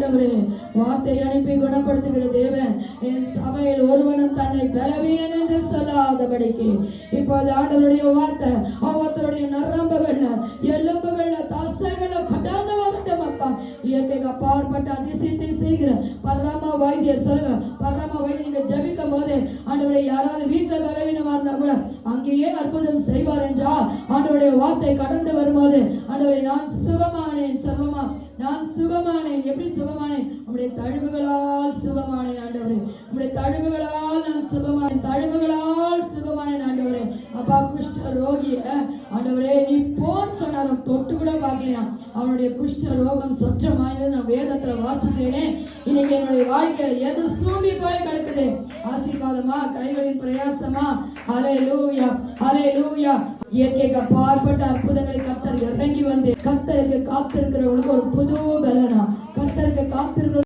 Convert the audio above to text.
ஆண்டவரே, வார்த்தை அனுப்பி குணப்படுத்துகிற தேவன். என் சபையில் ஒருவனும் தன்னை பலவீனன் என்று சொல்லாதபடிக்கு இப்போது ஆண்டவருடைய வார்த்தை ஒவ்வொருத்தருடைய நரம்புகள்ல, எலும்புகள்ல, தசைகளை கடந்து வரட்டும் அப்பா. இயற்கைக்கு அப்பாற்பட்ட அதிசயத்தை செய்கிற பரம வைத்தியர் சொல்லுங்க. பரம வைத்தியர் நீங்க ஜபிக்கும் போது ஆண்டவரை யாராவது வீட்டுல பலவீனமா இருந்தா கூட அங்கேயே அற்புதம் செய்வார் என்றால் ஆண்டவருடைய வார்த்தை கடந்து வரும்போது ஆண்டவரை நான் சுகமானேன் சொல்லுமா. நான் சுகமானேன். எப்படி சுகமானேன்? உங்களுடைய தழும்புகளால் சுகமானேன் ஆண்டவரே. உங்களுடைய தழும்புகளால் நான் சுகமானேன். தழும்புகளால் சுகமானேன் ஆண்டவரே. அப்பா குஷ்ட ரோகிய ஆண்டவரே நீ போன்னு சொன்னாலும் தொட்டு கூட பார்க்கலாம். அவனுடைய குஷ்ட ரோகம் சொற்றமானது நான் வேதத்துல வாசிக்கிறேனே. இன்னைக்கு என்னுடைய வாழ்க்கையில எது சூம்பி போய் கிடக்குது? ஆசீர்வாதமா, கைகளின் பிரயாசமா? ஹல்லேலூயா, ஹல்லேலூயா. இயற்கைக்கு அப்பாற்பட்ட அற்புதங்களை கர்த்தர் இறங்கி வந்து கர்த்தருக்கு காத்திருக்கிறவங்களுக்கு ஒரு புது பலனா, கர்த்தருக்கு காத்திருக்கிற